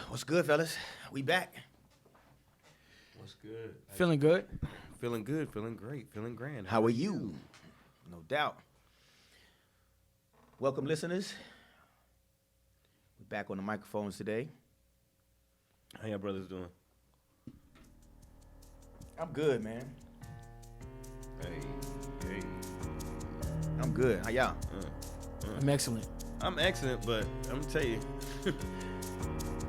What's good, fellas? We back. What's good? Feeling good? Feeling good, feeling great, feeling grand. How are you? No doubt. Welcome, listeners. We're back on the microphones today. How y'all brothers doing? I'm good, man. Hey. I'm good. How y'all? I'm excellent. I'm excellent, but I'm gonna tell you,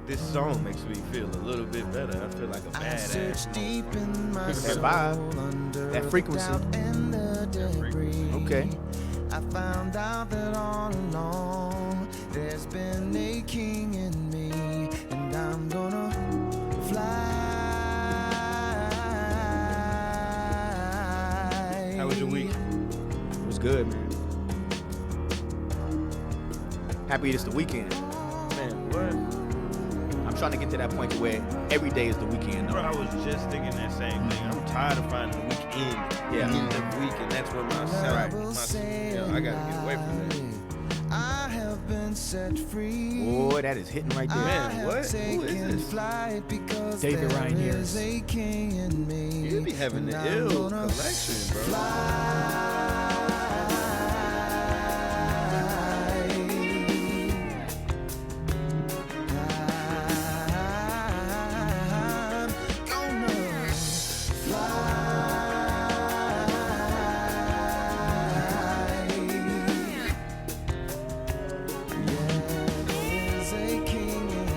this song makes me feel a little bit better. I feel like a badass. Deep in my That soul, vibe, under that frequency. the doubt and the debris. Okay. I found out that all along there's been a king in me, and I'm gonna fly. How was your week? It was good, man. Happy it's the weekend. Man, what? I'm trying to get to that point to where every day is the weekend. Bro, I was just thinking that same thing. I'm tired of finding the weekend. Yeah. End of the week, and that's when I gotta get away from that. I have been set free. Boy, that is hitting right there. Man, what? Who is this? Flight because David there Ryan is Harris. a king in me. You be having the ill collection, bro.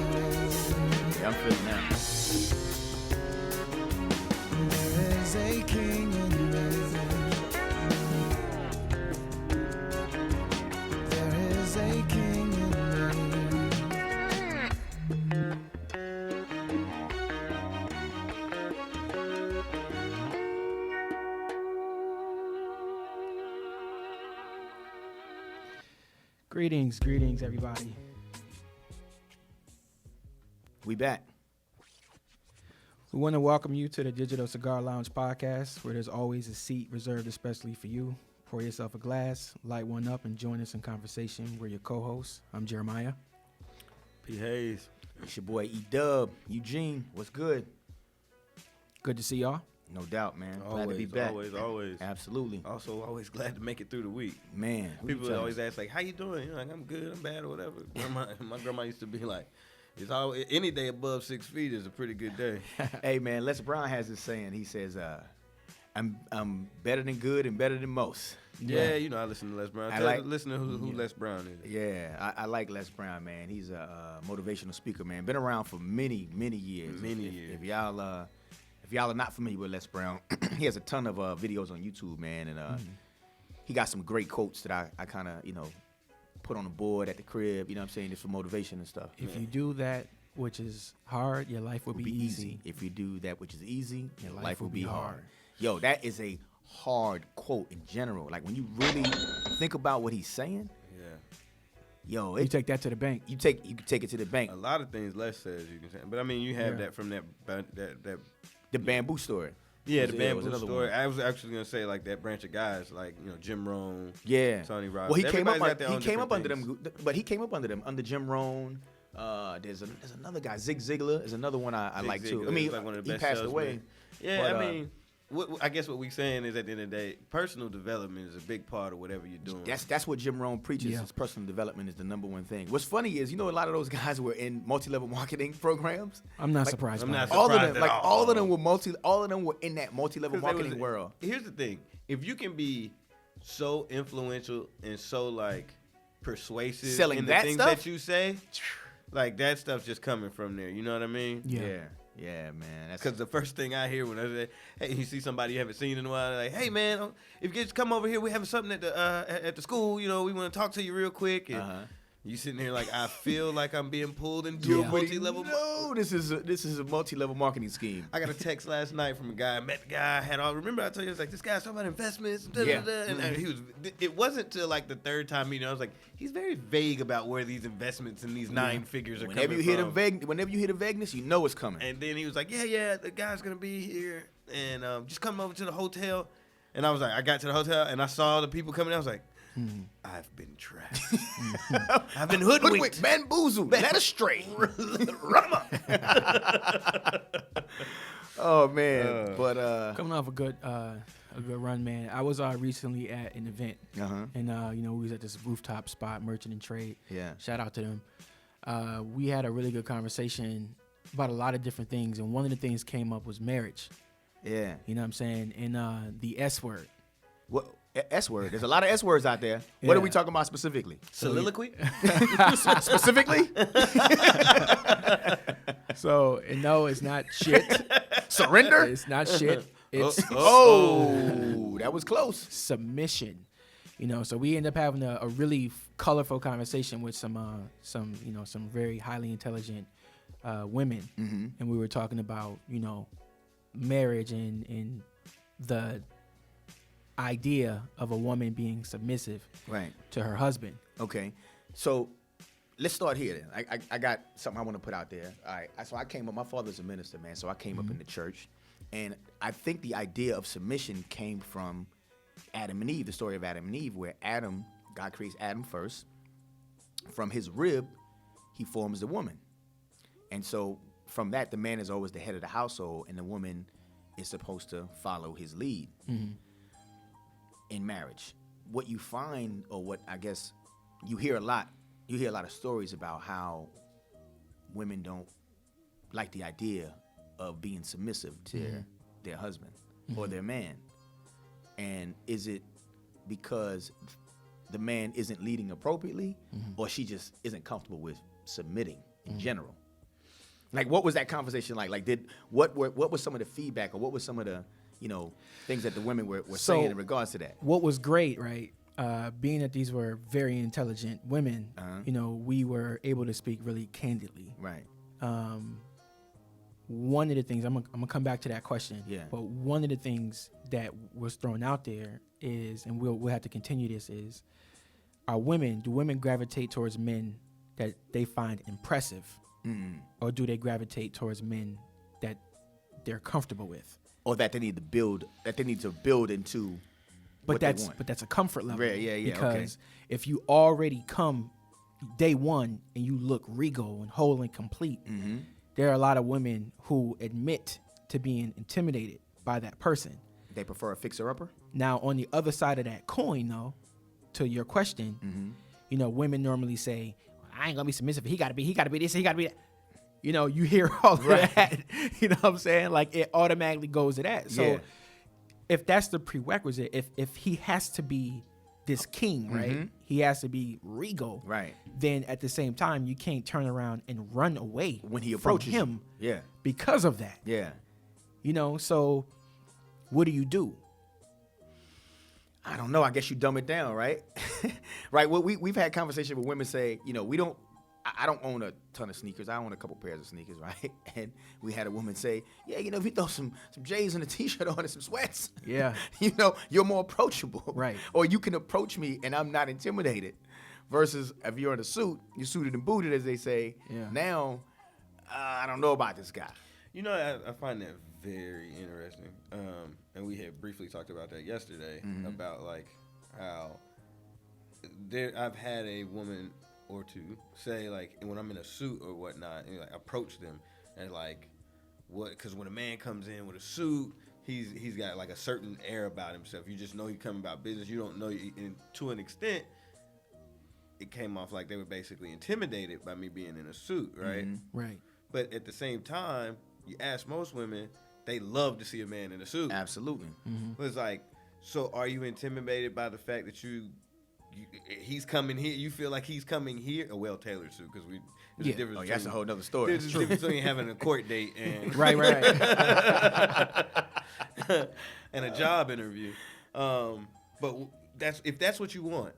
Yeah, I'm feeling that. There's a king in me. There is a king in me. Greetings, everybody. We back. We want to welcome you to the Digital Cigar Lounge podcast, where there's always a seat reserved especially for you. Pour yourself a glass, light one up, and join us in conversation. We're your co-hosts. I'm Jeremiah. P. Hayes. It's your boy E-Dub. Eugene, what's good? Good to see y'all. No doubt, man. Glad to be back. Always. Absolutely. Also, always glad to make it through the week. Man. who you People telling? always ask, like, how you doing? You're like, I'm good, I'm bad, or whatever. My grandma used to be like, it's always, any day above 6 feet is a pretty good day. Hey, man, Les Brown has this saying. He says, I'm better than good and better than most. Yeah, you know, I listen to Les Brown. Tell the listener who Les Brown is. Yeah, I like Les Brown, man. He's a motivational speaker, man. Been around for many, many years. If y'all are not familiar with Les Brown, he has a ton of videos on YouTube, man, and he got some great quotes that I kind of, put on the board at the crib, you know what I'm saying, just for motivation and stuff. If you do that which is hard, your life will be easy. If you do that which is easy, your life will be hard. Yo, that is a hard quote in general. Like, when you really think about what he's saying, yo, You take that to the bank. you can take it to the bank. A lot of things Les says you can say. But, I mean, you have that from that The bamboo story. Yeah, the was bamboo another story. one. I was actually gonna say like that branch of guys, like Jim Rohn, Yeah, Tony Robbins. Well, he came up. Everybody's got their He own came up different under things. them, but he came up under them under Jim Rohn. There's another guy, Zig Ziglar, is another one I Zig like too. Ziglar I mean, is like one of the he best passed salesmen. away. Yeah, But, I mean, I guess what we're saying is at the end of the day, personal development is a big part of whatever you're doing. That's what Jim Rohn preaches. Yeah. Is personal development is the number one thing. What's funny is, a lot of those guys were in multi-level marketing programs. I'm not surprised I'm by not that. All of surprised them, at like all. all of them were in that multi-level 'Cause they marketing was- world. Here's the thing: if you can be so influential and so like persuasive Selling in the that things stuff? that you say, like that stuff's just coming from there. You know what I mean? Yeah. Yeah, man. That's Because the first thing I hear when I say, "Hey," you see somebody you haven't seen in a while, like, "Hey, man, if you just come over here, we having something at the school. We want to talk to you real quick." And you sitting here like, I feel like I'm being pulled into a multi-level. No, this is a multi-level marketing scheme. I got a text last night from a guy. I met the guy. Remember I told you, I was like, this guy's talking about investments. Yeah. And he was. It wasn't till like the third time meeting. I was like, he's very vague about where these investments and these nine figures are Whenever coming you hear from. whenever you hear the vagueness, you know it's coming. And then he was like, yeah, the guy's gonna be here, and just come over to the hotel. And I was like, I got to the hotel and I saw the people coming. I was like, I've been trapped. I've been hoodwinked. Bamboozled. Led astray. Oh, man. But coming off a good run, man. I was recently at an event, and we was at this rooftop spot, Merchant and Trade. Yeah. Shout out to them. We had a really good conversation about a lot of different things, and one of the things came up was marriage. Yeah. You know what I'm saying? And the S word. What S word? There's a lot of S words out there. What are we talking about specifically? Soliloquy? Specifically? So, and no, it's not shit. Surrender? It's not shit. It's that was close. submission. So we end up having a really colorful conversation with some very highly intelligent women, and we were talking about marriage and the idea of a woman being submissive to her husband. Okay, so let's start here then. I got something I want to put out there. All right, so I came up. My father's a minister, man. So I came up in the church, and I think the idea of submission came from Adam and Eve, the story of Adam and Eve, where God creates Adam first. From his rib, he forms the woman. And so from that, the man is always the head of the household, and the woman is supposed to follow his lead in marriage. What you find, or what I guess you hear a lot of stories about how women don't like the idea of being submissive to their husband or their man. And is it because the man isn't leading appropriately, or she just isn't comfortable with submitting in general? Like, what was that conversation like? Like, what was some of the feedback, or what was some of the things that the women were saying in regards to that? What was great, right? Being that these were very intelligent women, we were able to speak really candidly. Right. One of the things, I'm gonna come back to that question. Yeah. But one of the things that was thrown out there is, and we'll have to continue this, is do women gravitate towards men that they find impressive, or do they gravitate towards men that they're comfortable with, or that they need to build into? But that's a comfort level. Yeah. Because if you already come day one and you look regal and whole and complete, there are a lot of women who admit to being intimidated by that person. They prefer a fixer-upper? Now, on the other side of that coin, though, to your question, women normally say, I ain't gonna be submissive. He gotta be this, he gotta be that. You hear all of that. You know what I'm saying? Like, it automatically goes to that. So if that's the prerequisite, if he has to be this king, right? He has to be regal. Right. Then at the same time, you can't turn around and run away when he approaches him. Yeah. Because of that. Yeah. So what do you do? I don't know. I guess you dumb it down, right? Right. Well, we've had conversations with women say, I don't own a ton of sneakers. I own a couple pairs of sneakers, right? And we had a woman say, yeah, if you throw some J's and a T-shirt on and some sweats, you're more approachable. Right. Or you can approach me and I'm not intimidated. Versus if you're in a suit, you're suited and booted, as they say. Yeah. Now, I don't know about this guy. I find that very interesting. And we had briefly talked about that yesterday, about like how I've had a woman or two say, like, when I'm in a suit or whatnot, and like approach them and like, what? Because when a man comes in with a suit, he's got like a certain air about himself. You just know he's coming about business. You don't know, and to an extent, it came off like they were basically intimidated by me being in a suit, right? Right. But at the same time, you ask most women, they love to see a man in a suit. Absolutely. But it's like, so are you intimidated by the fact that he's coming here? You feel like he's coming here? A well-tailored suit, because there's a difference. That's a whole nother story. There's a difference between having a court date and right. and a job interview. But if that's what you want.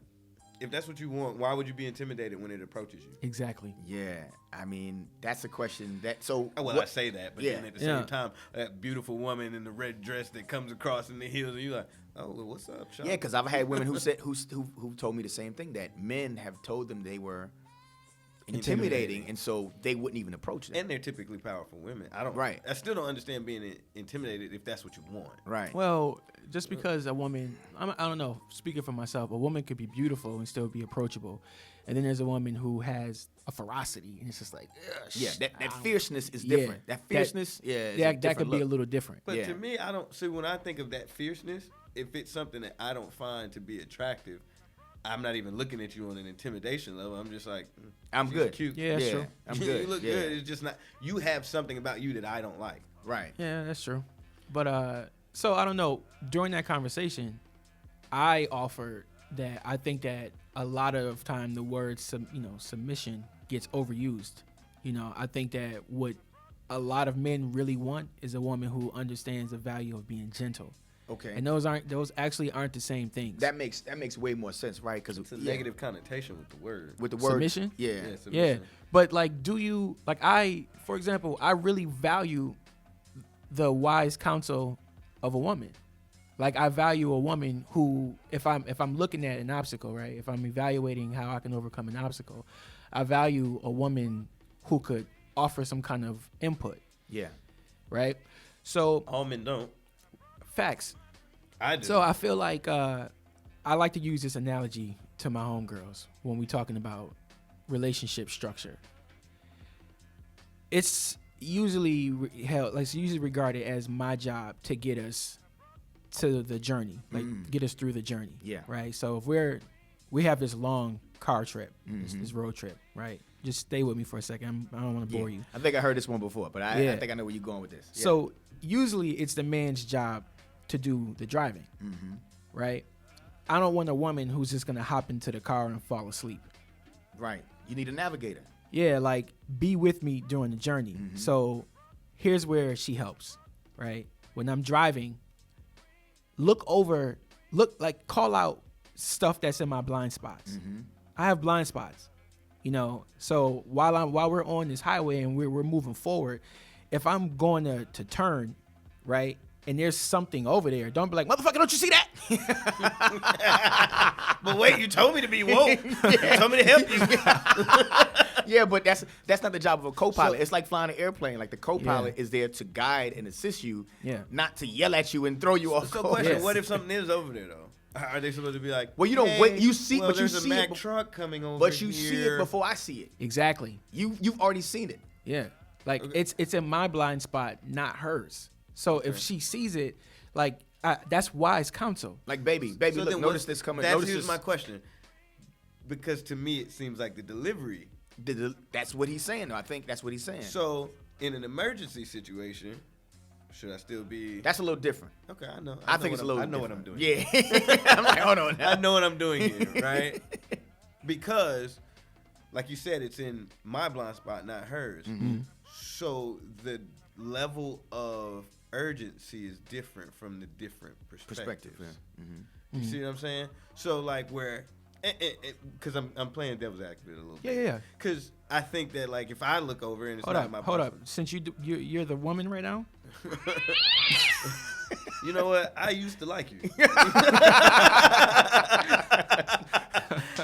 If that's what you want, why would you be intimidated when it approaches you? Exactly. Yeah, I mean, that's a question that. So I say that, but then at the same time, that beautiful woman in the red dress that comes across in the heels, and you're like, oh, well, what's up, Sean? Yeah, because I've had women who told me the same thing, that men have told them they were intimidating, and so they wouldn't even approach them. And they're typically powerful women. Right. I still don't understand being intimidated if that's what you want. Right. Well, just because a woman, I don't know, speaking for myself, a woman could be beautiful and still be approachable. And then there's a woman who has a ferocity, and it's just like, yeah, that fierceness is different. That fierceness, that could be a little different. But to me, I don't see when I think of that fierceness, if it's something that I don't find to be attractive, I'm not even looking at you on an intimidation level. I'm just like, I'm good. Cute. Yeah, that's true. I'm good. You look good. It's just not. You have something about you that I don't like. Right. Yeah, that's true. But so I don't know. During that conversation, I offered that I think that a lot of time the word submission gets overused. I think that what a lot of men really want is a woman who understands the value of being gentle. Okay. And those actually aren't the same things. That makes way more sense, right? Because it's a negative connotation with the word. With the word submission. Yeah. Submission. Yeah. But like, for example, I really value the wise counsel of a woman. Like, I value a woman who, if I'm looking at an obstacle, right? If I'm evaluating how I can overcome an obstacle, I value a woman who could offer some kind of input. Yeah. Right. So all men don't. Facts. I do. So I feel like I like to use this analogy to my homegirls when we're talking about relationship structure. It's usually regarded as my job to get us to the journey, like get us through the journey. Yeah. Right. So if we have this long car trip, this road trip, right? Just stay with me for a second. I don't want to bore you. I think I heard this one before, but I think I know where you're going with this. Yeah. So usually it's the man's job to do the driving, right? I don't want a woman who's just gonna hop into the car and fall asleep. Right. You need a navigator. Yeah, like be with me during the journey. So here's where she helps, right? When I'm driving, call out stuff that's in my blind spots. I have blind spots, so while we're on this highway and we're moving forward, if I'm going to turn, right, and there's something over there, don't be like, motherfucker, don't you see that? But wait, you told me to be woke. You told me to help you. Yeah, but that's not the job of a co-pilot. It's like flying an airplane. Like the co-pilot is there to guide and assist you, not to yell at you and throw you off course. Question, what if something is over there, though? Are they supposed to be like, well, you don't wait. You see, but you there's see a Mack it, truck coming over but you here. see it before I see it. Exactly. You've already seen it. Yeah. Like it's in my blind spot, not hers. So if she sees it, like that's wise counsel. Like baby, so look, notice this coming. Here's my question. Because to me, it seems like the delivery. That's what he's saying, though. I think that's what he's saying. So in an emergency situation, should I still be? That's a little different. Okay, I know. I think it's a little. I know different. what I'm doing. Yeah. I'm like, hold on. I know what I'm doing here, right? Because, like you said, it's in my blind spot, not hers. So the level of urgency is different from the different perspectives. You see what I'm saying? So like where, because I'm playing devil's advocate a little bit. Yeah. Because I think that like if I look over and it's Hold not up, my hold blind up. Since you're the woman right now. You know what? I used to like you.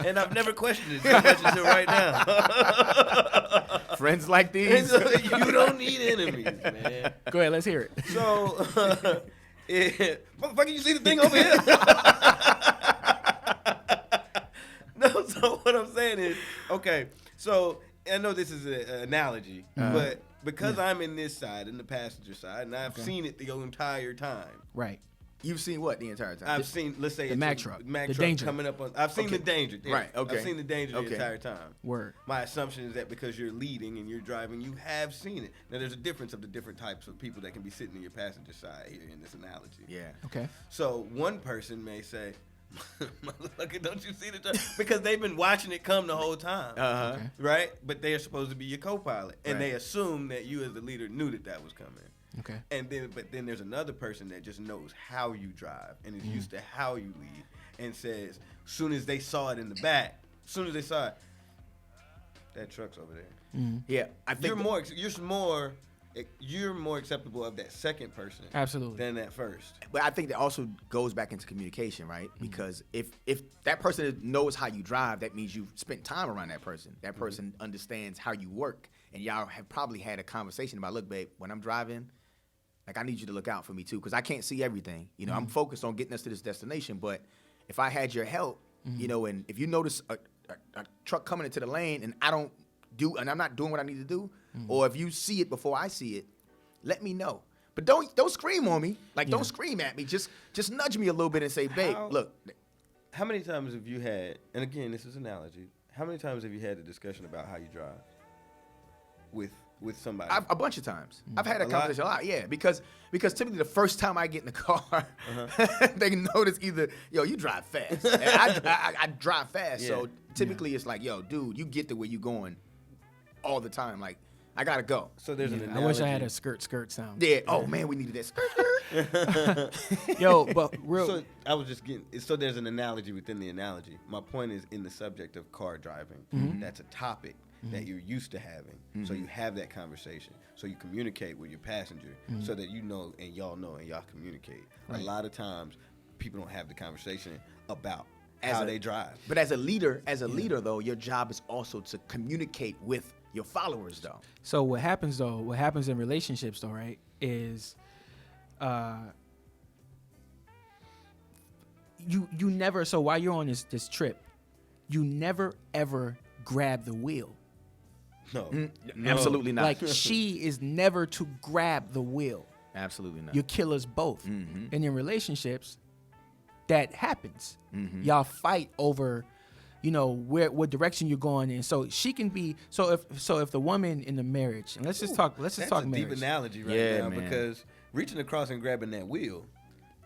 And I've never questioned it as much until right now. Friends like these. You don't need enemies, man. Go ahead, let's hear it. So, motherfucker, you see the thing over here? No, so what I'm saying is, okay, so I know this is an analogy, but because I'm in this side, in the passenger side, and I've seen it the entire time. Right. You've seen what the entire time? I've seen, let's say, the Mack truck, the truck danger coming up on. I've seen the danger. Yeah. Right. Okay. I've seen the danger the entire time. Word. My assumption is that because you're leading and you're driving, you have seen it. Now, there's a difference of the different types of people that can be sitting in your passenger side here in this analogy. Yeah. Okay. So one person may say, "Motherfucker, don't you see the truck?" Because they've been watching it come the whole time, Okay. right? But they are supposed to be your co-pilot, and Right. they assume that you, as the leader, knew that was coming. Okay. But then there's another person that just knows how you drive and is used to how you lead, and says, soon as they saw it in the back, that truck's over there. Yeah. I think You're more you're more acceptable of that second person, absolutely, than that first. But I think that also goes back into communication, right? Because if that person knows how you drive, that means you've spent time around that person. That person understands how you work, and y'all have probably had a conversation about, look, babe, when I'm driving, like I need you to look out for me too, because I can't see everything. You know, I'm focused on getting us to this destination, but if I had your help, you know, and if you notice a truck coming into the lane and I'm not doing what I need to do, or if you see it before I see it, let me know. But don't scream on me. Like, don't scream at me. Just nudge me a little bit and say, babe, look. How many times have you had, and again, this is an analogy, how many times have you had a discussion about how you drive with somebody? A bunch of times. I've had that conversation a lot, yeah. Because typically the first time I get in the car, they notice either, yo, you drive fast. And I drive fast. Yeah. So typically it's like, yo, dude, you get to where you going all the time. Like, I gotta go. So there's an analogy. I wish I had a skirt sound. Yeah. Oh man, we needed that skirt. Yo, but real. So I was just getting. So there's an analogy within the analogy. My point is in the subject of car driving. That's a topic that you're used to having. So you have that conversation. So you communicate with your passenger so that you know and y'all know and y'all communicate. Right. A lot of times people don't have the conversation about how they drive. But as a leader though, your job is also to communicate with your followers though. So what happens in relationships though, right, is you never, so while you're on this trip, you never ever grab the wheel. No. Absolutely not. Like, she is never to grab the wheel. Absolutely not. You kill us both. And in relationships, that happens. Y'all fight over, you know, what direction you're going in. So she can be, so if the woman in the marriage, and let's just talk marriage. That's a deep analogy now, man. Because reaching across and grabbing that wheel,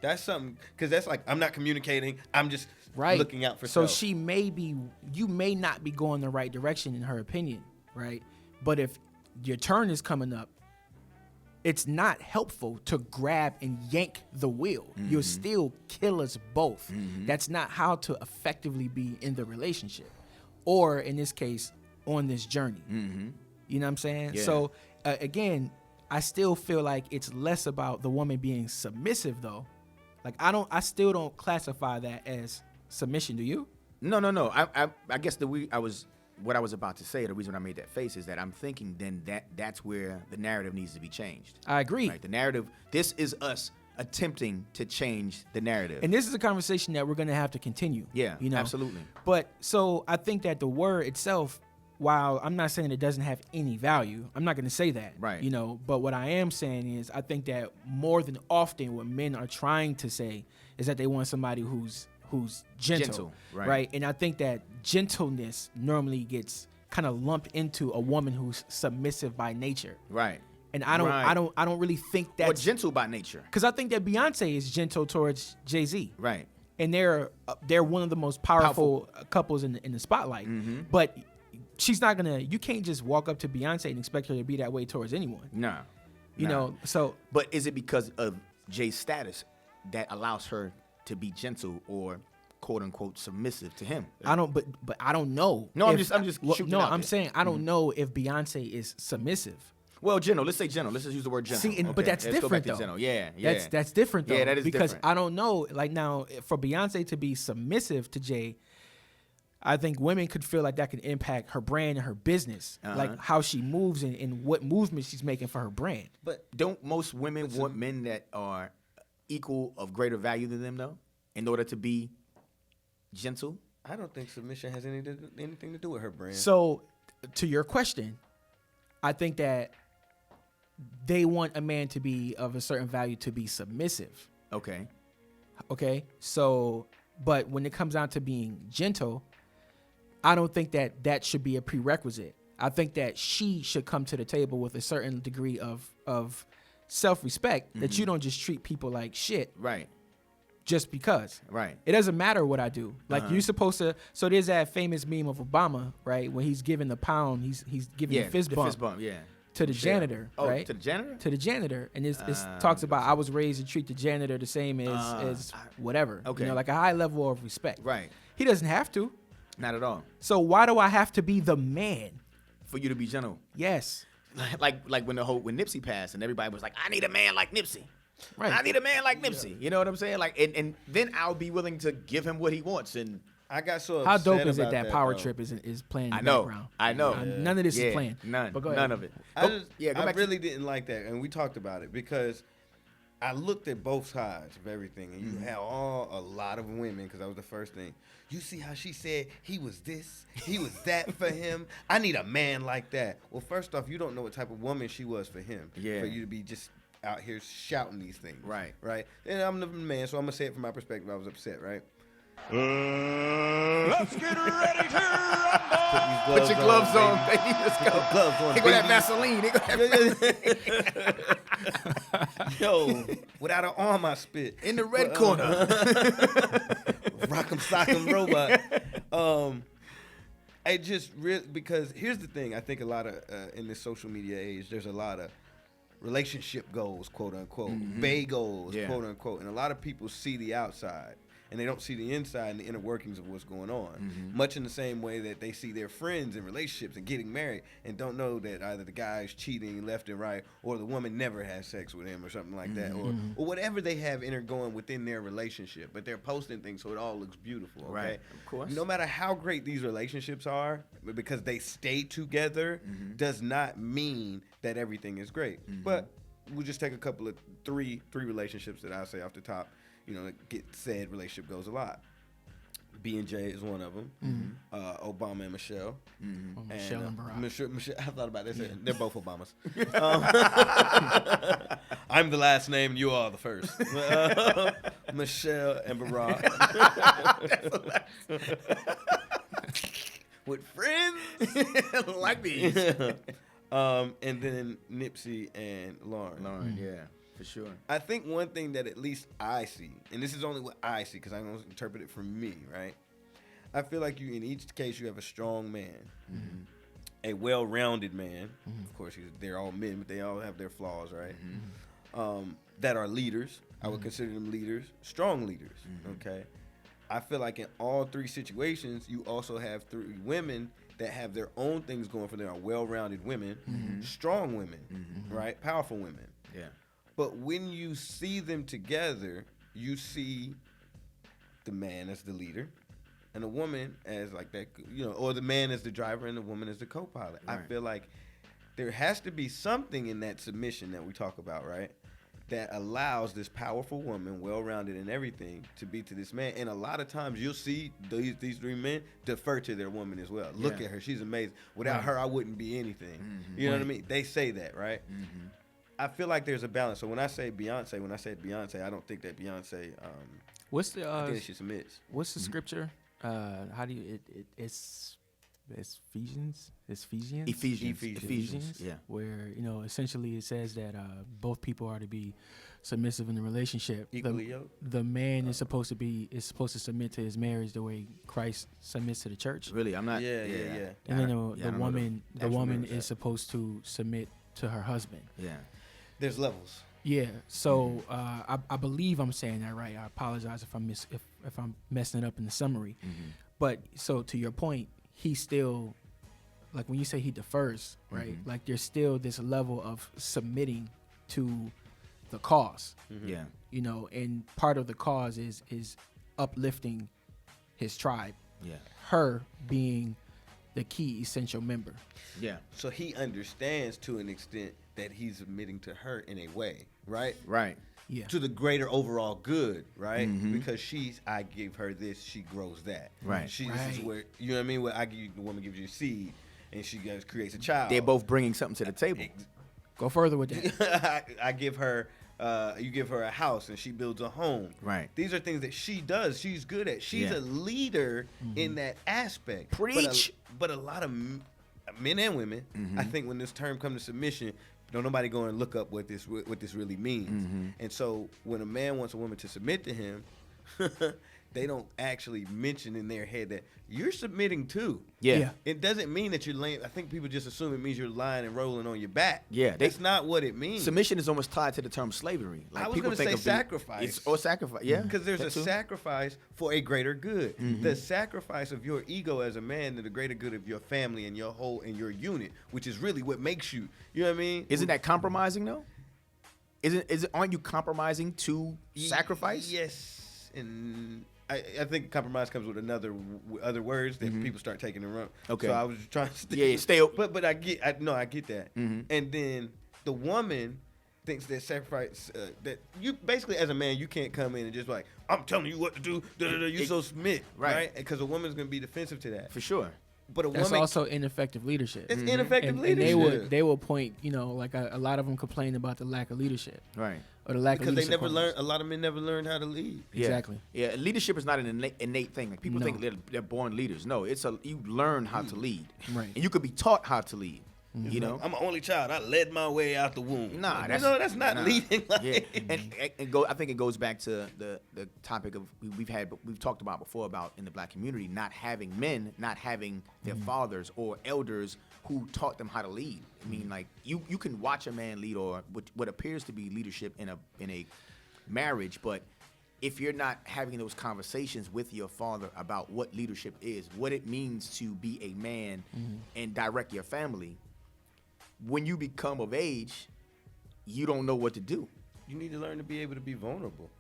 that's something, because that's like, I'm not communicating, I'm just looking out for so self. You may not be going the right direction in her opinion, right? But if your turn is coming up, it's not helpful to grab and yank the wheel. You'll still kill us both. That's not how to effectively be in the relationship, or in this case, on this journey. You know what I'm saying? Yeah. So again, I still feel like it's less about the woman being submissive though. Like, I still don't classify that as submission. Do you? No. I guess what I was about to say, the reason I made that face is that I'm thinking then that's where the narrative needs to be changed. I agree. Right? The narrative, this is us attempting to change the narrative. And this is a conversation that we're going to have to continue. Yeah, you know? Absolutely. But so I think that the word itself, while I'm not saying it doesn't have any value, I'm not going to say that. Right. You know, but what I am saying is I think that more than often what men are trying to say is that they want somebody who's gentle, right? And I think that gentleness normally gets kind of lumped into a woman who's submissive by nature, right? And I don't really think that's or gentle by nature, because I think that Beyonce is gentle towards Jay-Z, right? And they're one of the most powerful couples in the spotlight. But she's not gonna. You can't just walk up to Beyonce and expect her to be that way towards anyone. No, you know. So, but is it because of Jay's status that allows her to be gentle or quote unquote submissive to him? I don't, but I don't know. No, I'm just shooting no, out I'm there. saying I don't know if Beyonce is submissive. Well, gentle. Let's say gentle. Let's just use the word gentle. See, but that's Let's different go back to though. Gentle. Yeah. That's different though. Yeah, that is because different. I don't know. Like, now, for Beyonce to be submissive to Jay, I think women could feel like that could impact her brand and her business, like how she moves and what movement she's making for her brand. But don't most women want men that are equal of greater value than them though, in order to be gentle? I don't think submission has anything to do with her brand. So, to your question, I think that they want a man to be of a certain value to be submissive. Okay. So, but when it comes down to being gentle, I don't think that should be a prerequisite. I think that she should come to the table with a certain degree of self-respect, that you don't just treat people like shit. Right. Just because. Right. It doesn't matter what I do. Like, you're supposed to. So there's that famous meme of Obama, right? When he's giving the pound, he's giving the fist bump. To the janitor, right? To the janitor? To the janitor. And it talks about, I was raised to treat the janitor the same as whatever. Okay. You know, like a high level of respect. Right. He doesn't have to. Not at all. So why do I have to be the man? For you to be gentle. Yes. like when Nipsey passed and everybody was like, I need a man like Nipsey. Right. I need a man like Nipsey. You know what I'm saying? Like, and then I'll be willing to give him what he wants. And I got so how upset dope is it about that Power though. Trip is playing in the I know. background? I know. None of this is playing. None. But go ahead. None of it. I back really didn't like that, and we talked about it because I looked at both sides of everything, and you had a lot of women, because that was the first thing. You see how she said he was this, he was that for him. I need a man like that. Well, first off, you don't know what type of woman she was for him. Yeah. For you to be just out here shouting these things. Right. Right. And I'm the man, so I'm gonna say it from my perspective. I was upset. Right. Let's get ready to rumble. Put your gloves on, baby. Let's go. Gloves on, They go that baby. Vaseline. They go that Yo, without an arm, I spit. in the red corner. Rock'em sock'em robot. I just really, because here's the thing. I think a lot of in this social media age, there's a lot of relationship goals, quote unquote, bae goals, Yeah. quote unquote, and a lot of people see the outside and they don't see the inside and the inner workings of what's going on. Much in the same way that they see their friends in relationships and getting married and don't know that either the guy's cheating left and right or the woman never has sex with him or something like that, or whatever they have going within their relationship. But they're posting things so it all looks beautiful. Okay? Right, of course. No matter how great these relationships are, because they stay together, does not mean that everything is great. But we'll just take a couple of three relationships that I'll say off the top. You know, get said relationship goes a lot. B&J is one of them. Obama and Michelle. Michelle and Barack. Michelle, I thought about this. They're both Obamas. I'm the last name. You are the first. Michelle and Barack. With friends like these. and then Nipsey and Lauren. Yeah, for sure. I think one thing that at least I see, and this is only what I see because I'm going to interpret it from me, right? I feel like you, in each case, you have a strong man, a well-rounded man. Of course, they're all men, but they all have their flaws, right? That are leaders. I would consider them leaders, strong leaders, okay? I feel like in all three situations, you also have three women that have their own things going for them, are well-rounded women, strong women, right? Powerful women. Yeah. But when you see them together, you see the man as the leader and the woman as like that, you know, or the man as the driver and the woman as the co-pilot. Right. I feel like there has to be something in that submission that we talk about, right? That allows this powerful woman, well-rounded in everything, to be to this man. And a lot of times you'll see these three men defer to their woman as well. Look at her. She's amazing. Without her, I wouldn't be anything. You know what I mean? They say that, right? I feel like there's a balance. So when I say Beyonce, I don't think that Beyonce, What's I think the she submits. what's the scripture? How do you it's Ephesians? Ephesians. Yeah. Where, you know, essentially it says that both people are to be submissive in the relationship. Equally yoked? The man is supposed to submit to his marriage the way Christ submits to the church. Really, I'm not. Yeah. And then I the don't know woman actual woman means is that. supposed to submit to her husband. Yeah. There's levels. Yeah. So I believe I'm saying that right. I apologize if I'm messing it up in the summary. But so to your point, he still, like when you say he defers, right? Like there's still this level of submitting to the cause. Yeah. You know, and part of the cause is uplifting his tribe. Yeah. Her being the key essential member. Yeah. So he understands to an extent that he's submitting to her in a way, right? Right. Yeah. To the greater overall good, right? Because I give her this, she grows that. Right. This is where, you know what I mean? Where the woman gives you a seed and she creates a child. They're both bringing something to the table. Go further with that. I give her, you give her a house and she builds a home. Right. These are things that she does. She's good at. She's Yeah. a leader in that aspect. Preach. But a lot of men and women, I think when this term comes to submission, don't nobody go and look up what this really means. And so when a man wants a woman to submit to him, they don't actually mention in their head that you're submitting too. Yeah. It doesn't mean that you're laying. I think people just assume it means you're lying and rolling on your back. Yeah, that's not what it means. Submission is almost tied to the term slavery. I was people going to think say of sacrifice. Or sacrifice, yeah. Because there's a sacrifice for a greater good. The sacrifice of your ego as a man to the greater good of your family and your whole and your unit, which is really what makes you. You know what I mean? Isn't that compromising though? Aren't you compromising to sacrifice? Yes, and I think compromise comes with other words that people start taking it wrong. Okay. So I was just trying to stay up. But I get that. And then the woman thinks that sacrifice that you basically as a man you can't come in and just like I'm telling you what to do. You so submit, right? Because a woman's gonna be defensive to that For sure. But That's also ineffective leadership. It's ineffective and leadership. they will point, like a lot of them complain about the lack of leadership, Right? Or the lack because of leadership. they never learned. A lot of men never learned how to lead. Exactly. Yeah, leadership is not an innate thing. Like people think they're born leaders. No, you learn how to lead, right? And you could be taught how to lead. You know, I'm an only child. I led my way out the womb. Nah, that's not leading. Yeah, I think it goes back to the topic of we've talked about before about in the black community not having their fathers or elders who taught them how to lead. I mean, like you can watch a man lead or what appears to be leadership in a marriage, but if you're not having those conversations with your father about what leadership is, what it means to be a man and direct your family, when you become of age, you don't know what to do. You need to learn to be able to be vulnerable.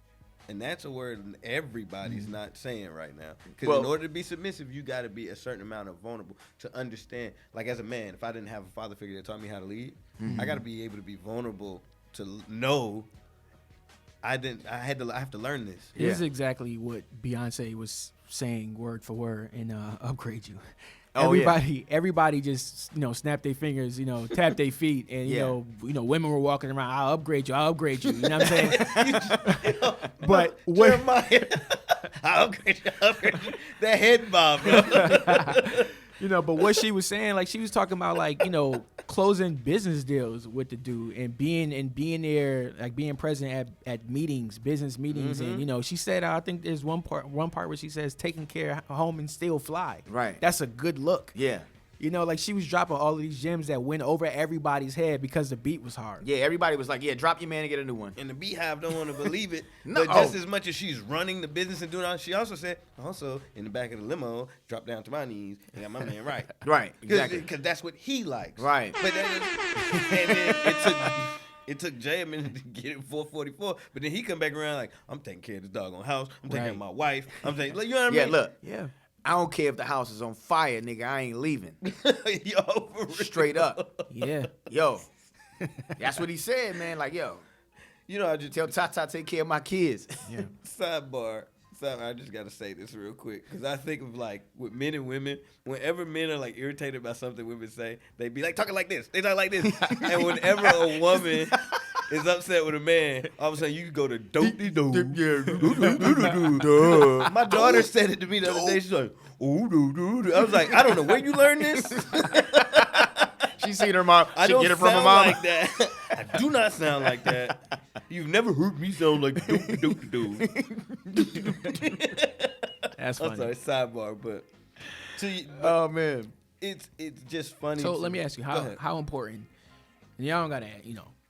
And that's a word everybody's not saying right now. Because in order to be submissive, you got to be a certain amount of vulnerable to understand. Like as a man, if I didn't have a father figure that taught me how to lead, I got to be able to be vulnerable to know I have to learn this. This is exactly what Beyonce was saying word for word in Upgrade You. Everybody just snap their fingers, tap their feet, and women were walking around. I'll upgrade you. You know what I'm saying? But Jeremiah, I'll upgrade you. That head bob, bro. But what she was saying, like she was talking about, like closing business deals with the dude and being there, like being present at meetings, business meetings, and she said, I think there's one part where she says taking care of home and still fly. Right. That's a good look. Yeah. Like she was dropping all of these gems that went over everybody's head because the beat was hard. Yeah, everybody was like, yeah, drop your man and get a new one. And the Beehive don't want to believe it. No. But just as much as she's running the business and doing all, she also said, in the back of the limo, drop down to my knees and got my man right. Right, exactly. Because that's what he likes. Right. But and then it took Jay a minute to get it 444, but then he come back around like, I'm taking care of this doggone house. I'm taking care of my wife. I'm taking, you know what I mean? Yeah, look. Yeah. I don't care if the house is on fire, nigga. I ain't leaving. Yo, straight up. Yeah. Yo. That's what he said, man. Like, yo. I just tell Tata take care of my kids. Yeah. Sidebar. I just got to say this real quick because I think of like with men and women, whenever men are like irritated by something women say, they be like talking like this. They talk like this. And whenever a woman is upset with a man, all of a sudden you can go to dope-de-doo. My daughter said it to me the other day. She's like, ooh, doo-doo-doo. I was like, I don't know where you learned this. She seen her mom. I She don't get it from her sound mom. like that. I do not sound like that. You've never heard me sound like doop-de-doop-de-doo. That's funny. I'm sorry, sidebar, but Oh man, it's just funny. So let me ask you, how important? And y'all don't gotta,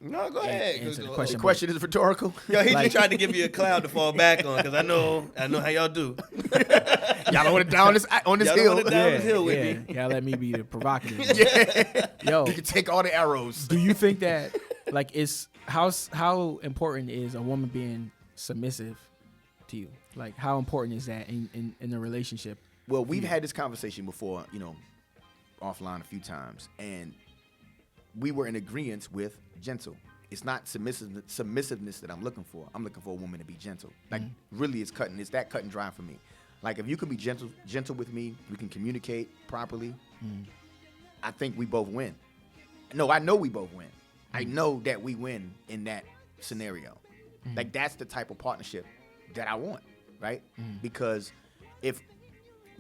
No, go ahead. answer the the question. question is rhetorical. Yo, he just tried to give you a cloud to fall back on because I know how y'all do. Y'all don't want to down on this Y'all hill. don't wanna down this hill with me. Y'all let me be the provocative. Yeah. Yo, You can take all the arrows. do you think that it's how important is a woman being submissive to you? Like how important is that in the relationship? Well, we've had this conversation before, offline a few times, and we were in agreement with gentle. It's not submissiveness that I'm looking for. I'm looking for a woman to be gentle. Like really, it's that cut and dry for me. Like if you can be gentle with me, we can communicate properly. I think we both win. No, I know we both win. I know that we win in that scenario. Like that's the type of partnership that I want, right? Because if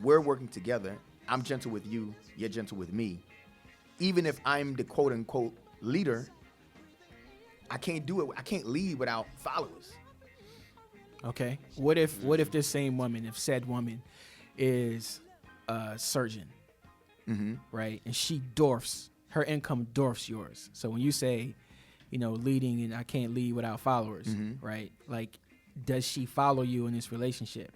we're working together, I'm gentle with you, you're gentle with me. Even if I'm the quote unquote leader, I can't do it. I can't lead without followers. Okay. What if this same woman, if said woman is a surgeon, right, and her income dwarfs yours. So when you say, leading and I can't lead without followers, right? Like, does she follow you in this relationship?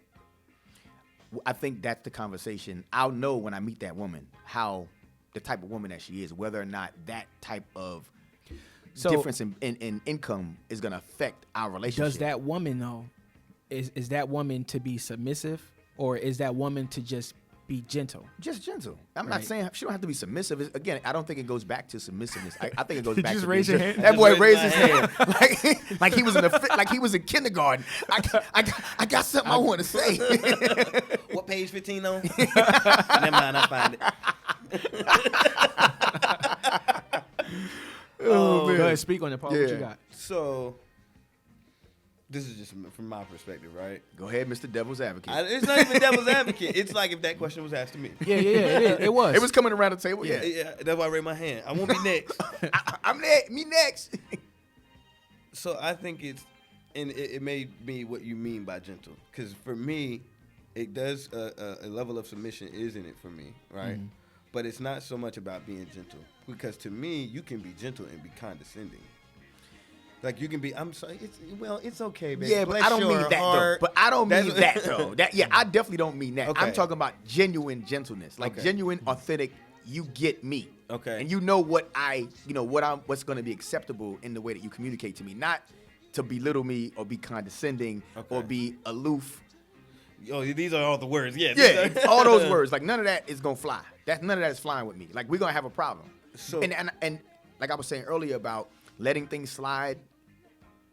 I think that's the conversation. I'll know when I meet that woman how the type of woman that she is, whether or not that type of difference in income is going to affect our relationship. Does that woman, though, is that woman to be submissive, or is that woman to just be gentle? Just gentle. I'm not saying she don't have to be submissive. Again, I don't think it goes back to submissiveness. I think it goes back just to raise your hand? That boy raised his hand like he was like he was in kindergarten. I got something I want to say. What page 15 on? Never mind, I find it. Go ahead, speak on it, Paul. What you got? So, this is just from my perspective, right? Go ahead, Mr. Devil's Advocate. It's not even devil's advocate. It's like if that question was asked to me. Yeah, it was. It was coming around the table. Yeah. That's why I raised my hand. I won't be next. I'm next. Me next. So I think it may be what you mean by gentle. Because for me, it does, a level of submission is in it for me, right? Mm-hmm. But it's not so much about being gentle. Because to me, you can be gentle and be condescending. Like you can be, I'm sorry, it's okay, baby. Yeah, but I don't mean that though. But I don't mean that though. I definitely don't mean that. Okay. I'm talking about genuine gentleness. Like genuine, authentic, you get me. Okay. And you know what's going to be acceptable in the way that you communicate to me. Not to belittle me or be condescending or be aloof. Oh, these are all the words. Yes. Yeah, all those words. Like none of that is going to fly. None of that is flying with me. Like we're going to have a problem. So, and like I was saying earlier about letting things slide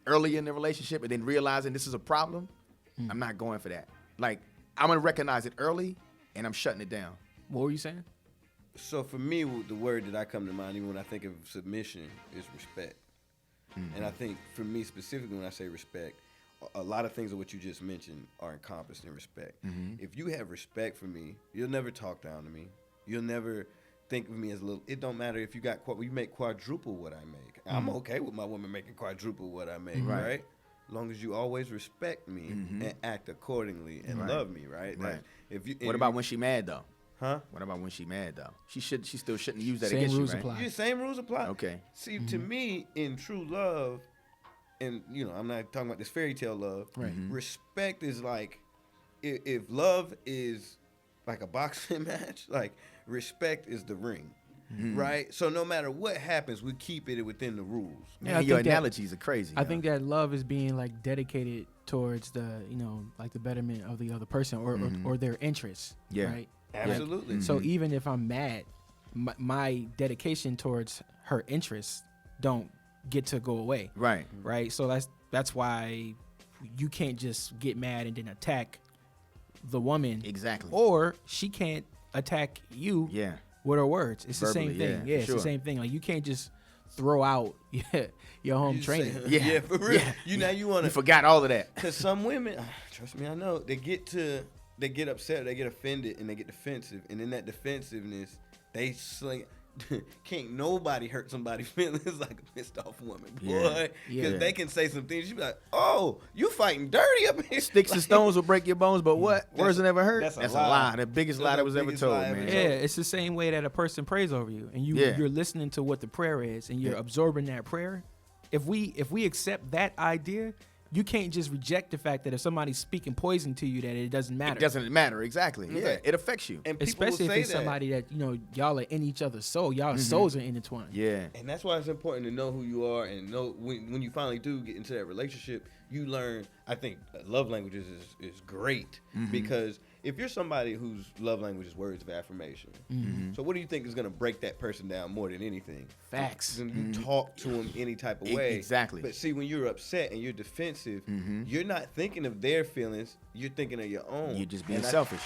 early in the relationship and then realizing this is a problem, I'm not going for that. Like, I'm going to recognize it early, and I'm shutting it down. What were you saying? So for me, the word that I come to mind, even when I think of submission, is respect. Mm-hmm. And I think for me specifically, when I say respect, a lot of things of what you just mentioned are encompassed in respect. Mm-hmm. If you have respect for me, you'll never talk down to me. You'll never think of me as a little. It don't matter if you make quadruple what I make. Mm-hmm. I'm okay with my woman making quadruple what I make, right? As long as you always respect me and act accordingly and love me, right? Right. What about when she mad though? Huh? What about when she mad though? She still shouldn't use that same against rules you, right? apply. Yeah, same rules apply. Okay. See, to me, in true love, and I'm not talking about this fairy tale love. Right. Mm-hmm. Respect is like, if love is like a boxing match, like respect is the ring. Mm-hmm. Right? So no matter what happens, we keep it within the rules. Yeah, your analogies are crazy. I think that love is being like dedicated towards the, like the betterment of the other person or their interests. Yeah. Right? Absolutely. So even if I'm mad, my dedication towards her interests don't get to go away. Right. Right? So that's why you can't just get mad and then attack the woman. Exactly. Or she can't attack you. Yeah. With her words. It's verbally, the same thing. Yeah, it's the same thing. Like you can't just throw out your home training. Yeah, for real. Yeah. You forgot all of that. Because some women, trust me, I know, they get upset, they get offended, and they get defensive. And in that defensiveness, they sling. Can't nobody hurt somebody's feelings like a pissed off woman, boy. Because they can say some things. You be like, "Oh, you fighting dirty up here." Sticks and stones will break your bones, but what? Words will never hurt. That's a lie. The biggest lie that was ever told, man. Yeah, it's the same way that a person prays over you, and you're listening to what the prayer is, and you're absorbing that prayer. If we accept that idea, you can't just reject the fact that if somebody's speaking poison to you, that it doesn't matter. It doesn't matter, exactly. Yeah, it affects you. And especially if it's somebody that, y'all are in each other's soul. Y'all souls are intertwined. Yeah. And that's why it's important to know who you are and know when you finally do get into that relationship, you learn, I think love languages is great because if you're somebody whose love language is words of affirmation, so what do you think is going to break that person down more than anything? Facts. When you talk to them any type of way. Exactly. But see, when you're upset and you're defensive, you're not thinking of their feelings. You're thinking of your own. You're just being selfish.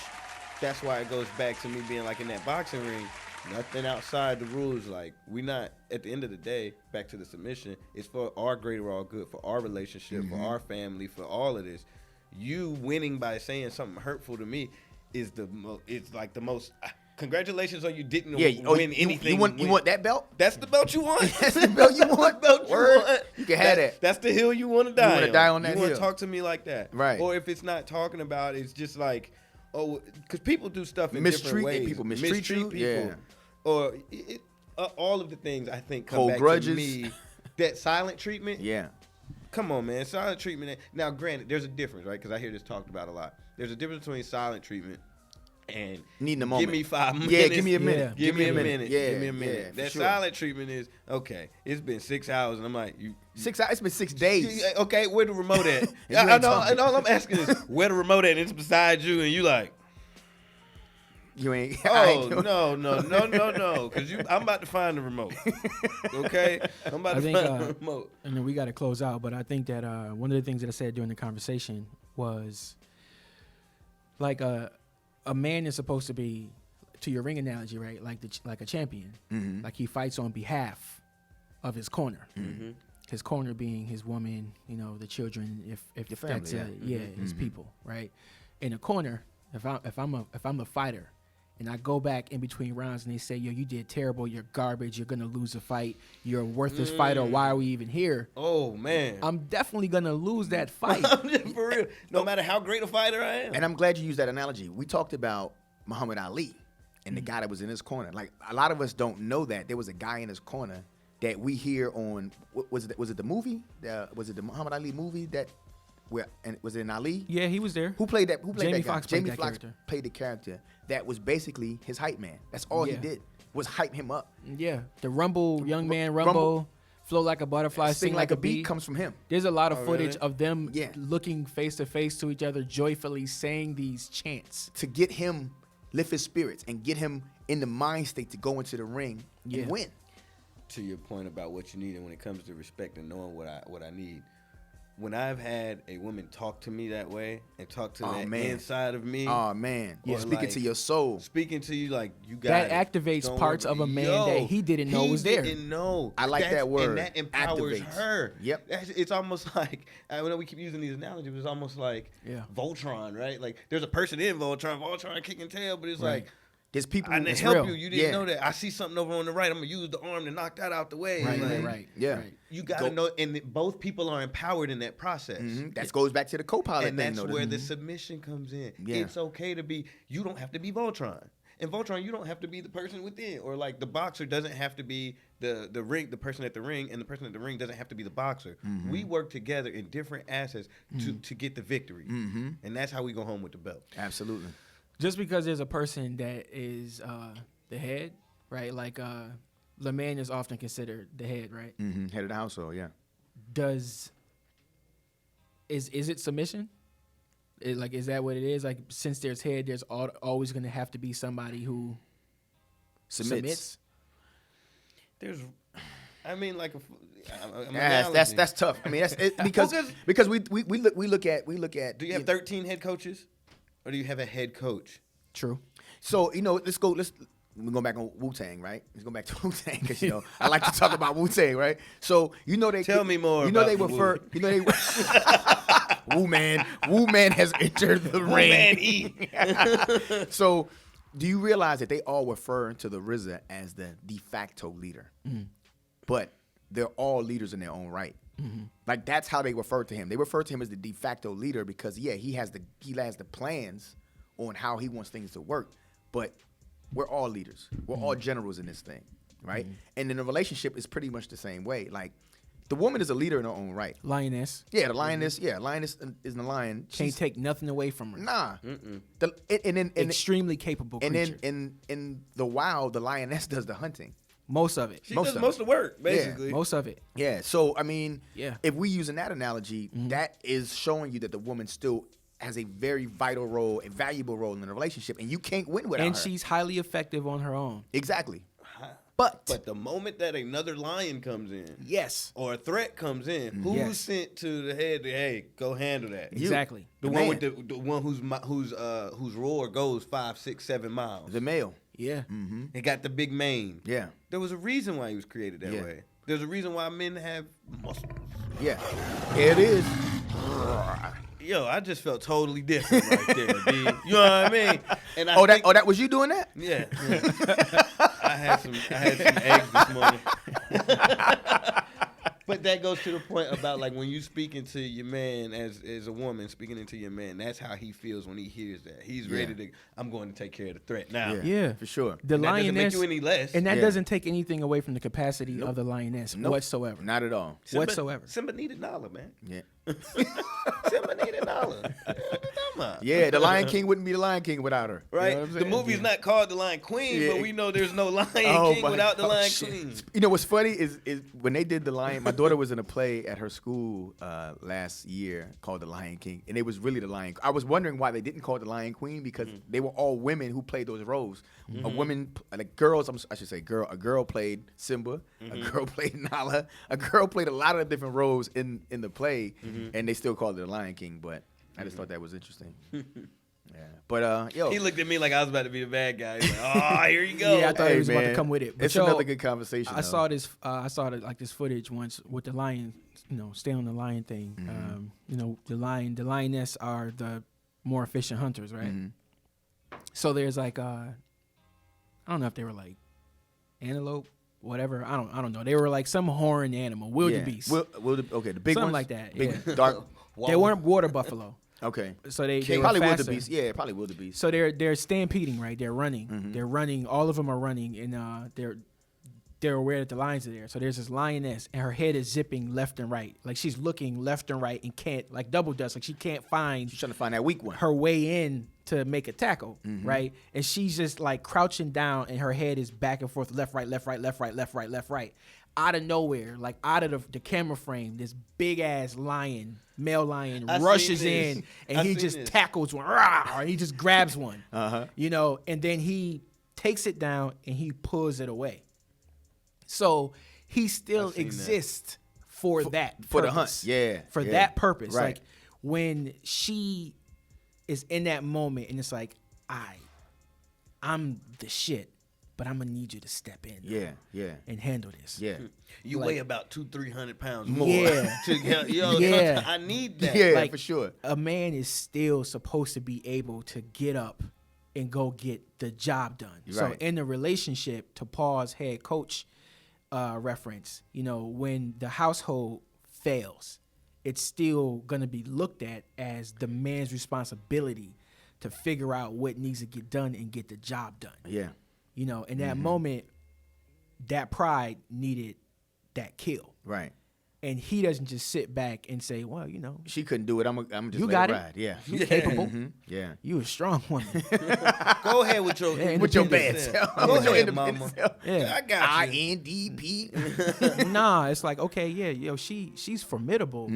That's why it goes back to me being like in that boxing ring. Nothing outside the rules. Like, we not, at the end of the day, back to the submission, it's for our greater all good, for our relationship, for our family, for all of this. You winning by saying something hurtful to me is it's like the most, congratulations on you didn't win anything. You want that belt? That's the belt you want. That's the belt you want. Word. You can have that. That's the hill you want to die. You want to die on that hill. You hill. want to talk to me like that, right? Or if it's not talking about, it's just like, because people do stuff in different ways. People mistreat people. Yeah. Or all of the things I think come hold back grudges. to me. That silent treatment. Yeah. Come on, man. Silent treatment. Now, granted, there's a difference, right? Because I hear this talked about a lot. There's a difference between silent treatment and needing a moment. Give me 5 minutes. Yeah, give me a minute. Give me a minute. Yeah, give me a minute. Yeah, that sure. silent treatment is, okay, it's been 6 hours, and I'm like, 6 hours? It's been 6 days. Okay, where the remote at? I know, and all I'm asking is, where the remote at? And it's beside you, and you like, you ain't. Oh, no. Because I'm about to find the remote. Okay? I'm about to find the remote. And then we got to close out. But I think that one of the things that I said during the conversation was like a man is supposed to be, to your ring analogy, right? Like a champion. Mm-hmm. Like he fights on behalf of his corner. Mm-hmm. His corner being his woman, the children, if your family, that's his people, right? In a corner, if I'm a fighter, and I go back in between rounds and they say, yo, you did terrible, you're garbage, you're going to lose a fight, you're a worthless fighter, why are we even here? Oh, man. I'm definitely going to lose that fight. For real. No matter how great a fighter I am. And I'm glad you used that analogy. We talked about Muhammad Ali and the guy that was in his corner. Like, a lot of us don't know that. There was a guy in his corner that we hear on, was it the movie? Was it the Muhammad Ali movie that... was it in Ali? Yeah, he was there. Who played that? Jamie that guy? Foxx Jamie played that Foxx character. played the character that was basically his hype man. That's all he did was hype him up. Yeah, the rumble, young man rumble, flow like a butterfly, sing like a bee comes from him. There's a lot of really? footage of them looking face to face to each other, joyfully saying these chants to get him lift his spirits and get him in the mind state to go into the ring and win. To your point about what you need, and when it comes to respect and knowing what I need. When I've had a woman talk to me that way and talk to inside of me. Oh, man. Yeah, speaking to your soul. Speaking to you like, you got that activates parts of a man that he didn't know was there. He didn't know. I like that word. And that empowers Activates. her. Yep. It's almost like, I know we keep using these analogies, but it's almost like Voltron, right? Like, there's a person in Voltron kicking tail, but it's like, there's people I didn't help you. You didn't know that. I see something over on the right. I'm going to use the arm to knock that out the way. Right. Yeah. Right. You got to know, and both people are empowered in that process. Mm-hmm. That goes back to the co-pilot and thing. that's where the submission comes in. Yeah. It's okay to be, you don't have to be Voltron. In Voltron, you don't have to be the person within. Or like the boxer doesn't have to be the ring, the person at the ring, and the person at the ring doesn't have to be the boxer. Mm-hmm. We work together in different assets to get the victory. Mm-hmm. And that's how we go home with the belt. Absolutely. Just because there's a person that is the head, right? Like the man is often considered the head, right? Mm-hmm. Head of the household, yeah. Is it submission? Is that what it is? Like, since there's head, there's always going to have to be somebody who submits. There's, I mean, like that's tough. I mean, that's it, because we look at. Do you have 13 head coaches, or do you have a head coach? True. So let's go back on Wu-Tang, right? Let's go back to Wu-Tang because I like to talk about Wu-Tang, right? So they tell me more. Wu Man has entered the ring. So, do you realize that they all refer to the RZA as the de facto leader? Mm-hmm. But they're all leaders in their own right. Mm-hmm. Like, that's how they refer to him. They refer to him as the de facto leader because he has the plans on how he wants things to work. But we're all leaders. We're all generals in this thing, right? Mm-hmm. And in a relationship, it's pretty much the same way. Like, the woman is a leader in her own right. Lioness. Yeah, the lioness. Yeah, lioness is the lion. Can't take nothing away from her. Nah. Extremely capable creature. And then in the wild, the lioness does the hunting. Most of it. She does most of the work, basically. Yeah, most of it. Yeah. So, I mean, if we using that analogy, that is showing you that the woman still has a very vital role, a valuable role in the relationship, and you can't win without her. And she's highly effective on her own. Exactly. But the moment that another lion comes in, or a threat comes in, who's sent to the head to, hey, go handle that? Exactly. The one with the one whose roar goes 5, 6, 7 miles. The male. Yeah. Mm-hmm. It got the big mane. Yeah. There was a reason why he was created that way. There's a reason why men have muscles. Yeah. Here it is. I just felt totally different right there, B. You know what I mean? And I think, that was you doing that? yeah. I had some eggs this morning. But that goes to the point about like when you speaking to your man as a woman speaking into your man, that's how he feels when he hears that. He's ready to. I'm going to take care of the threat now. Yeah, for sure. The and that doesn't lioness, make you any less. and that doesn't take anything away from the capacity of the lioness whatsoever. Not at all. Whatsoever. Simba need $1, man. Yeah. Simba need $1. Yeah, the Lion King wouldn't be the Lion King without her. Right? You know what I'm The saying? movie's not called The Lion Queen, Yeah. but we know there's no Lion King without the Lion Queen. You know what's funny is when they did the Lion. My daughter was in a play at her school last year called The Lion King, and it was really the Lion. I was wondering why they didn't call it the Lion Queen because they were all women who played those roles. A woman, like girls, I should say, a girl played Simba, a girl played Nala, a girl played a lot of different roles in the play, and they still called it the Lion King. But I just thought that was interesting. Yeah, but yo, He looked at me like I was about to be the bad guy. He's like, "Oh, here you go." Yeah, I thought he was about to man, come with it. But it's yo, another good conversation. I saw this. I saw this footage once with the lion. Stay on the lion thing. The lioness are the more efficient hunters, right? So there's like, I don't know if they were like antelope, whatever. I don't know. They were like some horned animal, wildebeest, okay, the big something ones, like that. big Yeah. dark. They weren't water buffalo. Okay, So they were probably faster. wildebeest. Yeah, probably wildebeest. So they're stampeding, right? They're running. They're running. All of them are running, and they're aware that the lions are there. So there's this lioness, and her head is zipping left and right, like she's looking left and right, and can't like double dust, like she can't find She's trying to find that weak one. her way in to make a tackle, right? And she's just like crouching down, and her head is back and forth, left, right, left, right, left, right, left, right, left, right. Out of nowhere, like out of the camera frame, this big ass lion, male lion, rushes in, and he just tackles one, or he just grabs one, and then he takes it down and he pulls it away. So he still exists for that for the purpose. hunt, for that purpose. Right. Like when she is in that moment, and it's like, I'm the shit, but I'm gonna need you to step in. Yeah. And handle this. Yeah. You Like- weigh about 200-300 pounds more. Yeah. Yeah. I need that. Yeah, Like, for sure. A man is still supposed to be able to get up and go get the job done. So Right. in the relationship, to Paul's head coach reference, when the household fails, it's still going to be looked at as the man's responsibility to figure out what needs to get done and get the job done. Yeah. In that moment, that pride needed that kill. Right. And he doesn't just sit back and say, well, She couldn't do it. I'm just You let got it it. ride. Yeah. you capable. Yeah. You a strong woman. Go ahead with your Yeah, With your independent bad self. self. Go With your ahead, independent mama. self. Yeah. I got you. INDP. Nah, it's like, okay, yeah, she's formidable,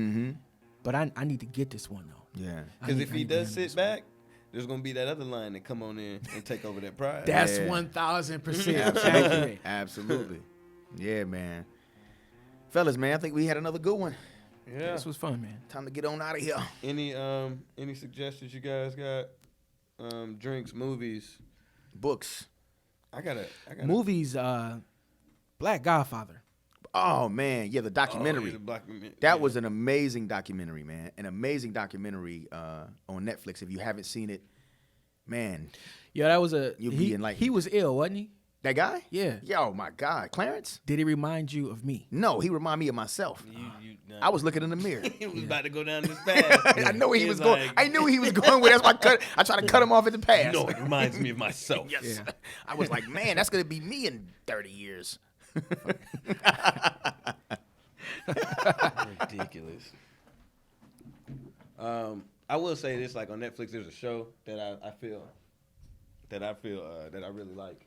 but I need to get this one though. Yeah. Because I if need he to does handle this sit back, there's gonna be that other lion that come on in and take over that pride. That's Yeah. 1000% accurate. Absolutely. Yeah, man. Fellas, man, I think we had another good one. Yeah. This was fun, man. Time to get on out of here. Any suggestions you guys got? Drinks, movies. Books. I gotta Movies, Black Godfather. Oh, man. Yeah, the documentary. Oh, yeah, the documentary. That was an amazing documentary, man. An amazing documentary on Netflix. If you haven't seen it, man, Yeah, that was You'll be enlightened. he was ill, wasn't he? that guy? Yeah. Yo, my God. Clarence? Did he remind you of me? No, he reminded me of myself. Nah. I was looking in the mirror. He was about to go down this path. I know where he was was going. like- I knew he was going with. That's why I tried to cut him off at the pass. No, it reminds me of myself. Yes. I was like, man, that's gonna be me in 30 years. Ridiculous. I will say this: like on Netflix, there's a show that I feel that I really like.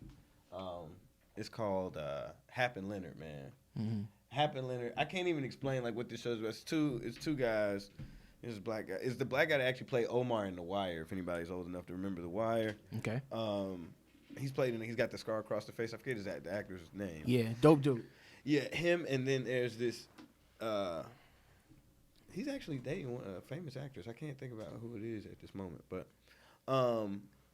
It's called Hap and Leonard, man. Mm-hmm. Hap and Leonard. I can't even explain like what this show is. But it's two guys. It's a black guy. It's the black guy that actually played Omar in The Wire. If anybody's old enough to remember The Wire. Okay. He's played in. He's got the scar across the face. I forget the actor's name. Yeah, dope dude. Yeah, him, and then there's this. He's actually dating a famous actress. I can't think about who it is at this moment, but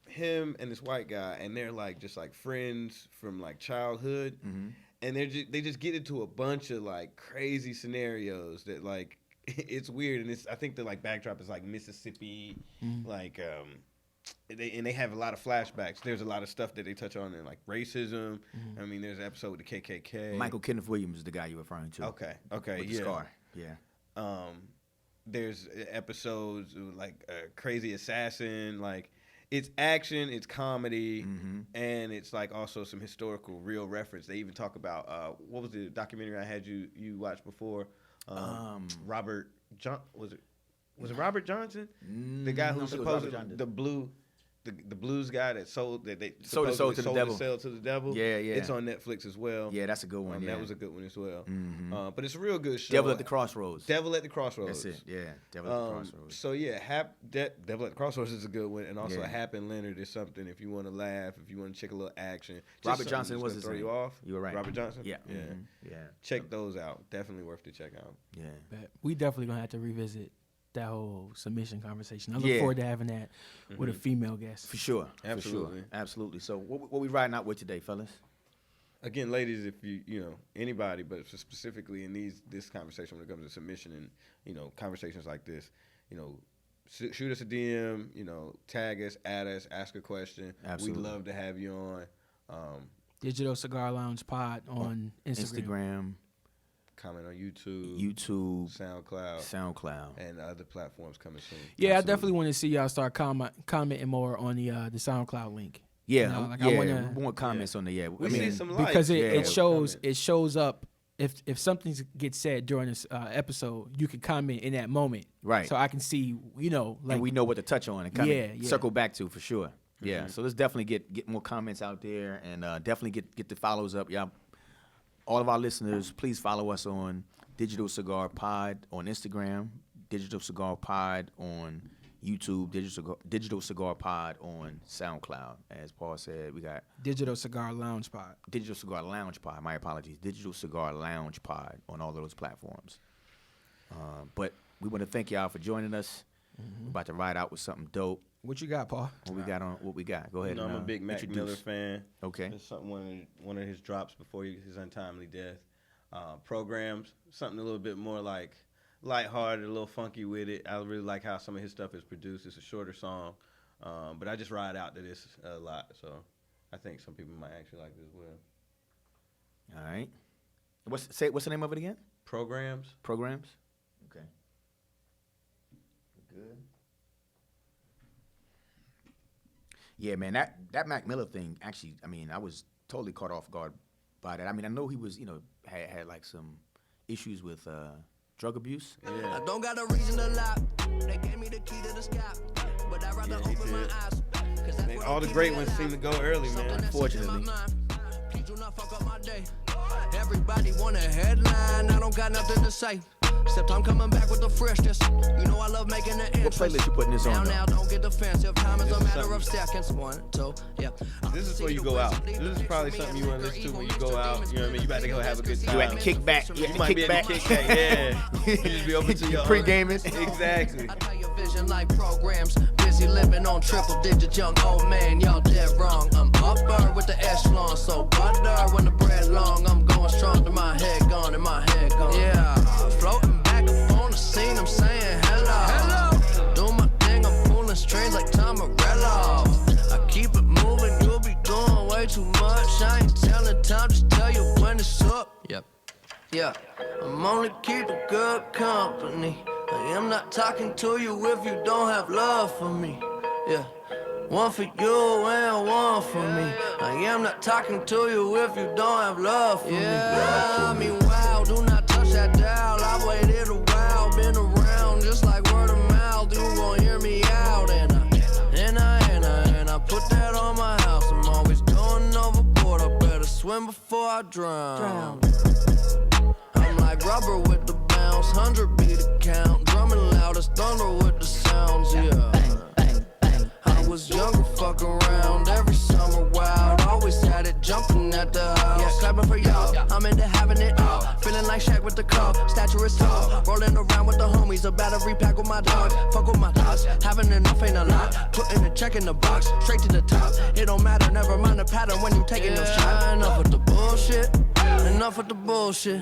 him and this white guy, and they're like just like friends from like childhood, and they just get into a bunch of like crazy scenarios that like it's weird, and I think the like backdrop is like Mississippi, like they have a lot of flashbacks. There's a lot of stuff that they touch on in like racism. I mean, there's an episode with the KKK. Michael Kenneth Williams is the guy you're referring to. Okay, with the scar. Yeah. There's episodes like Crazy Assassin. Like it's action, it's comedy, and it's like also some historical real reference. They even talk about what was the documentary I had you watch before? Robert was it Robert Johnson? The guy who supposedly the blues guy that sold they sold his soul to the devil. To the devil. Yeah, yeah. It's on Netflix as well. Yeah, that's a good one. That was a good one as well. But it's a real good show. Devil at the Crossroads. Devil at the Crossroads. That's it. Yeah, Devil at the Crossroads. So yeah, Devil at the Crossroads is a good one, and also Hap and Leonard is something if you want to laugh, if you want to check a little action. Robert Johnson was his throw name. you off. You were right. Robert Johnson. Yeah, yeah. Check those out. Definitely worth to check out. Yeah, we definitely gonna have to revisit that whole submission conversation. I look forward to having that with a female guest. For sure. Absolutely. For sure. Absolutely. So what we riding out with today, fellas? Again, ladies, if you know, anybody, but specifically in this conversation when it comes to submission and, you know, conversations like this, you know, shoot us a DM, you know, tag us, add us, ask a question. Absolutely. We'd love to have you on. Digital Cigar Lounge Pod on Instagram. Comment on YouTube, SoundCloud, and other platforms coming soon. Yeah, I definitely want to see y'all start commenting more on the SoundCloud link. Yeah, you know, like I want comments on the We see some likes. because it shows up if something gets said during this episode, you can comment in that moment, right? So I can see, you know, like and we know what to touch on and kind of circle back to for sure. Yeah, so let's definitely get more comments out there and definitely get the follows up, y'all. All of our listeners, please follow us on Digital Cigar Pod on Instagram, Digital Cigar Pod on YouTube, Digital Cigar Pod on SoundCloud. As Paul said, we got Digital Cigar Lounge Pod. Digital Cigar Lounge Pod. My apologies. Digital Cigar Lounge Pod on all of those platforms. But we want to thank y'all for joining us. We're about to ride out with something dope. What you got, Paul? What we got? Go ahead. I'm a big Mac Miller fan. Okay. It's something one of his drops before his untimely death. Programs, something a little bit more like lighthearted, a little funky with it. I really like how some of his stuff is produced. It's a shorter song, but I just ride out to this a lot. So I think some people might actually like this as well. All right. What's the name of it again? Programs. Okay. Good. Yeah, man, that Mac Miller thing, actually, I mean, I was totally caught off guard by that. I mean, I know he was, you know, had like some issues with drug abuse. Yeah. I don't got a reason to lie. They gave me the key to the sky, but I'd rather open my eyes. All the great ones seem to go early, man. Unfortunately. Please do not fuck up my day. Everybody want a headline. I don't got nothing to say. Except I'm coming back with the freshness. You know I love making the entrance. What playlist you putting this on? Now, don't get defensive. Time is a matter of seconds. 1, 2, yeah. This is where you go out. This is probably something you want to listen to when you go out. You know what I mean? You about to go have a good time. You at the kickback. You might be at the kickback, yeah. You just be open to your pre-gaming. Exactly. I tell your vision like programs. Busy living on triple digit young old man. Y'all dead wrong. I'm upper with the echelon. So butter when the bread long. I'm going strong to my head gone and my head gone. Yeah. Floating back up on the scene. I'm saying hello. Do my thing. I'm pulling strings like Tom Morello. I keep it moving. You'll be doing way too much. I ain't telling time. Just tell you when it's up. Yep. Yeah. I'm only keeping good company. I am not talking to you if you don't have love for me. Yeah. One for you and one for me. I am not talking to you if you don't have love for me. I mean, wow, do not touch that dial. I waited a while, been around just like word of mouth. You gon' hear me out, and I put that on my house. I'm always going overboard. I better swim before I drown. I'm like rubber with the bounce, 100 be the count. Drumming loud as thunder with the sounds, yeah. I was younger, fuck around, every summer wild. Always had it jumping at the house. Yeah, clapping for y'all, I'm into having it all. Feeling like Shaq with the call, stature is tall. Rolling around with the homies, a battery pack with my dog. Fuck with my dogs, having enough ain't a lot. Putting a check in the box, straight to the top. It don't matter, never mind the pattern when you taking no shot. Enough with the bullshit. Enough with the bullshit.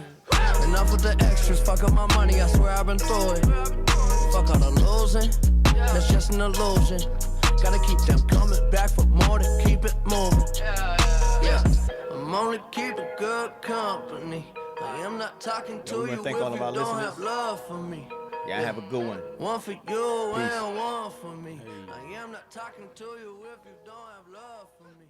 Enough with the extras. Fuck up my money, I swear I've been through it. Fuck all the losing. That's just an illusion. Gotta keep them coming back for more to keep it moving. Yeah, I'm only keeping good company. I am not talking to you if you don't have love for me. Yeah, have a good one. One for you and one for me. I am not talking to you if you don't have love for me.